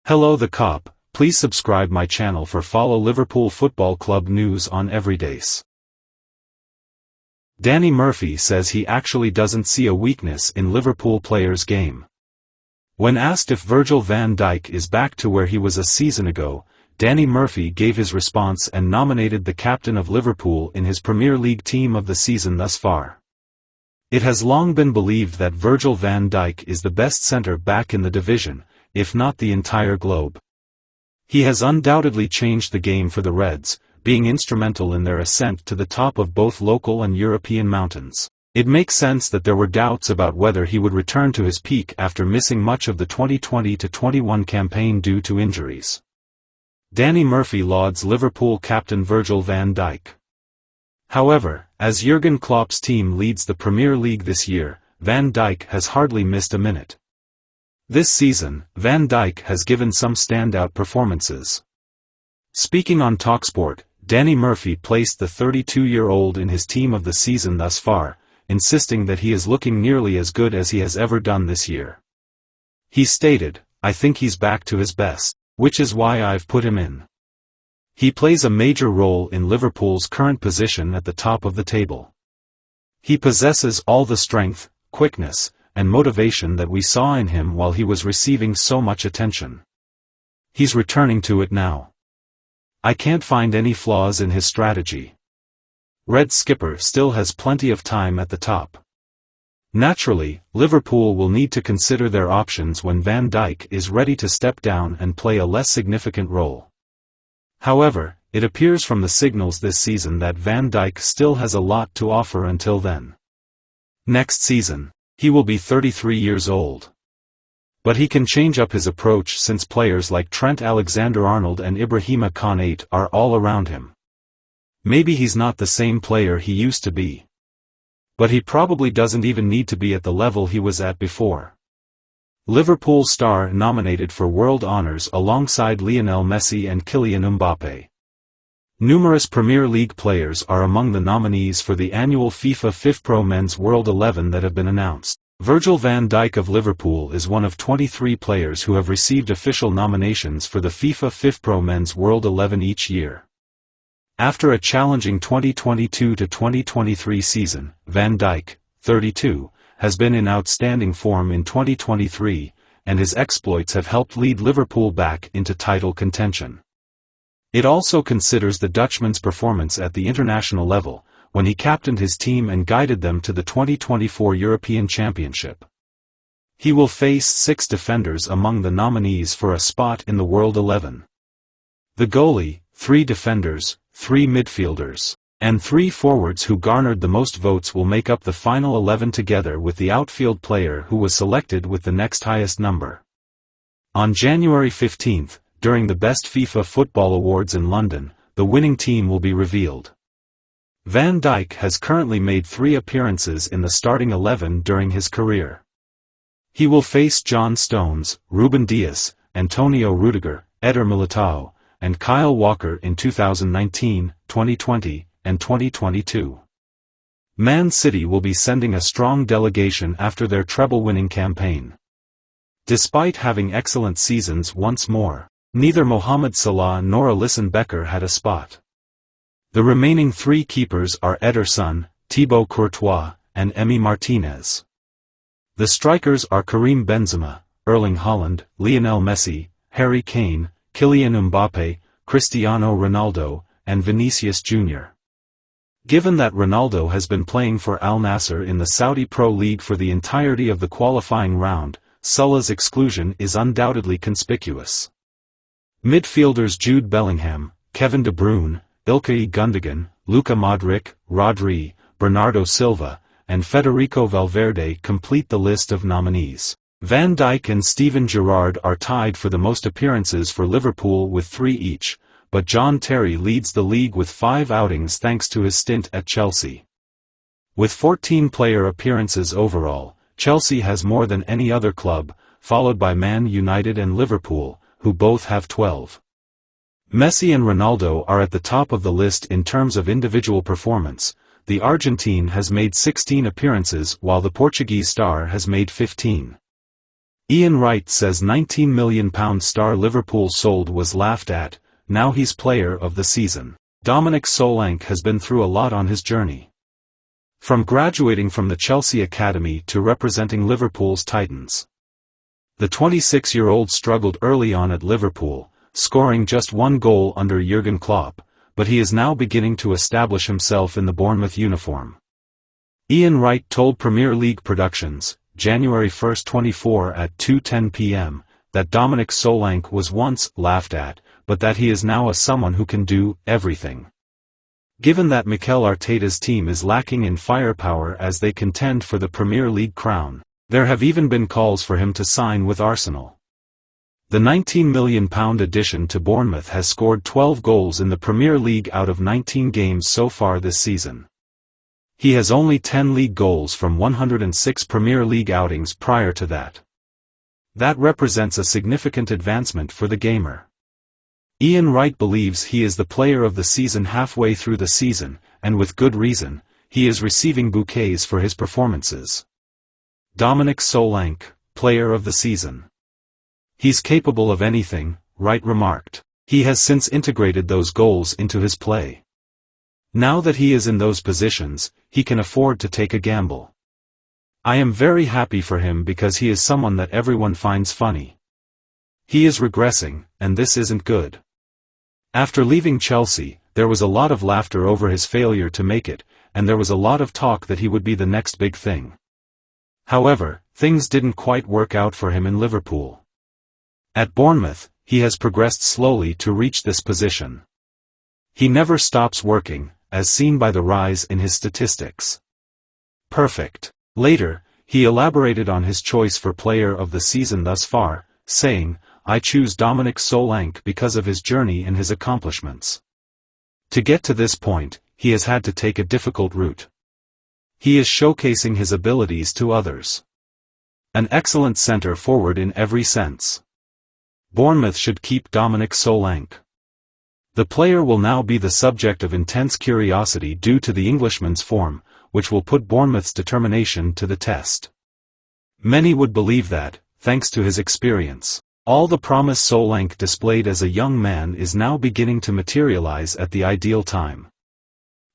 Hello the cop, please subscribe my channel for follow Liverpool Football Club news on every days. Danny Murphy says he actually doesn't see a weakness in Liverpool players' game. When asked if Virgil van Dijk is back to where he was a season ago, Danny Murphy gave his response and nominated the captain of Liverpool in his Premier League team of the season thus far. It has long been believed that Virgil van Dijk is the best centre-back in the division, if not the entire globe. He has undoubtedly changed the game for the Reds, being instrumental in their ascent to the top of both local and European mountains. It makes sense that there were doubts about whether he would return to his peak after missing much of the 2020-21 campaign due to injuries. Danny Murphy lauds Liverpool captain Virgil van Dijk. However, as Jurgen Klopp's team leads the Premier League this year, Van Dijk has hardly missed a minute. This season, Van Dijk has given some standout performances. Speaking on TalkSport, Danny Murphy placed the 32-year-old in his team of the season thus far, insisting that he is looking nearly as good as he has ever done this year. He stated, "I think he's back to his best, which is why I've put him in. He plays a major role in Liverpool's current position at the top of the table. He possesses all the strength, quickness, and motivation that we saw in him while he was receiving so much attention. He's returning to it now. I can't find any flaws in his strategy. Red skipper still has plenty of time at the top." Naturally, Liverpool will need to consider their options when Van Dijk is ready to step down and play a less significant role. However, it appears from the signals this season that Van Dijk still has a lot to offer until then. Next season, he will be 33 years old. But he can change up his approach since players like Trent Alexander-Arnold and Ibrahima Konate are all around him. Maybe he's not the same player he used to be. But he probably doesn't even need to be at the level he was at before. Liverpool star nominated for world honors alongside Lionel Messi and Kylian Mbappé. Numerous Premier League players are among the nominees for the annual FIFA FIFPro Men's World 11 that have been announced. Virgil van Dijk of Liverpool is one of 23 players who have received official nominations for the FIFA FIFPro Men's World 11 each year. After a challenging 2022-2023 season, Van Dijk, 32, has been in outstanding form in 2023, and his exploits have helped lead Liverpool back into title contention. It also considers the Dutchman's performance at the international level, when he captained his team and guided them to the 2024 European Championship. He will face 6 defenders among the nominees for a spot in the World 11. The goalie, 3 defenders, 3 midfielders, and 3 forwards who garnered the most votes will make up the final 11 together with the outfield player who was selected with the next highest number. On January 15, during the Best FIFA Football Awards in London, the winning team will be revealed. Van Dijk has currently made 3 appearances in the starting 11 during his career. He will face John Stones, Ruben Dias, Antonio Rudiger, Eder Militao, and Kyle Walker in 2019, 2020, and 2022. Man City will be sending a strong delegation after their treble-winning campaign. Despite having excellent seasons once more, neither Mohamed Salah nor Alisson Becker had a spot. The remaining 3 keepers are Ederson, Thibaut Courtois, and Emi Martinez. The strikers are Karim Benzema, Erling Haaland, Lionel Messi, Harry Kane, Kylian Mbappé, Cristiano Ronaldo, and Vinicius Jr. Given that Ronaldo has been playing for Al Nassr in the Saudi Pro League for the entirety of the qualifying round, Salah's exclusion is undoubtedly conspicuous. Midfielders Jude Bellingham, Kevin De Bruyne, Ilkay Gundogan, Luka Modric, Rodri, Bernardo Silva, and Federico Valverde complete the list of nominees. Van Dijk and Steven Gerrard are tied for the most appearances for Liverpool with 3 each, but John Terry leads the league with 5 outings thanks to his stint at Chelsea. With 14 player appearances overall, Chelsea has more than any other club, followed by Man United and Liverpool, who both have 12. Messi and Ronaldo are at the top of the list in terms of individual performance. The Argentine has made 16 appearances while the Portuguese star has made 15. Ian Wright says £19 million star Liverpool sold was laughed at, now he's player of the season. Dominic Solanke has been through a lot on his journey. From graduating from the Chelsea Academy to representing Liverpool's Titans. The 26-year-old struggled early on at Liverpool, scoring just one goal under Jurgen Klopp, but he is now beginning to establish himself in the Bournemouth uniform. Ian Wright told Premier League Productions, January 1, 24 at 2:10 p.m., that Dominic Solanke was once laughed at, but that he is now someone who can do everything. Given that Mikel Arteta's team is lacking in firepower as they contend for the Premier League crown, there have even been calls for him to sign with Arsenal. The £19 million addition to Bournemouth has scored 12 goals in the Premier League out of 19 games so far this season. He has only 10 league goals from 106 Premier League outings prior to that. That represents a significant advancement for the gamer. Ian Wright believes he is the player of the season halfway through the season, and with good reason. He is receiving bouquets for his performances. Dominic Solanke, player of the season. He's capable of anything, Wright remarked. He has since integrated those goals into his play. Now that he is in those positions, he can afford to take a gamble. I am very happy for him because he is someone that everyone finds funny. He is regressing, and this isn't good. After leaving Chelsea, there was a lot of laughter over his failure to make it, and there was a lot of talk that he would be the next big thing. However, things didn't quite work out for him in Liverpool. At Bournemouth, he has progressed slowly to reach this position. He never stops working, as seen by the rise in his statistics. Perfect. Later, he elaborated on his choice for player of the season thus far, saying, "I choose Dominic Solanke because of his journey and his accomplishments. To get to this point, he has had to take a difficult route. He is showcasing his abilities to others. An excellent centre forward in every sense. Bournemouth should keep Dominic Solanke." The player will now be the subject of intense curiosity due to the Englishman's form, which will put Bournemouth's determination to the test. Many would believe that, thanks to his experience, all the promise Solanke displayed as a young man is now beginning to materialize at the ideal time.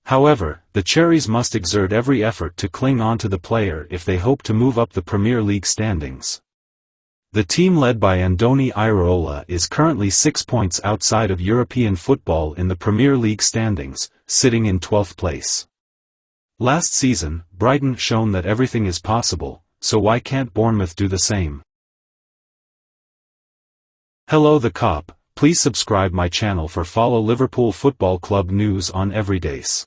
However, the Cherries must exert every effort to cling on to the player if they hope to move up the Premier League standings. The team led by Andoni Iraola is currently 6 points outside of European football in the Premier League standings, sitting in 12th place. Last season, Brighton shown that everything is possible, so why can't Bournemouth do the same? Hello the Cop, please subscribe my channel for follow Liverpool Football Club news on everydays.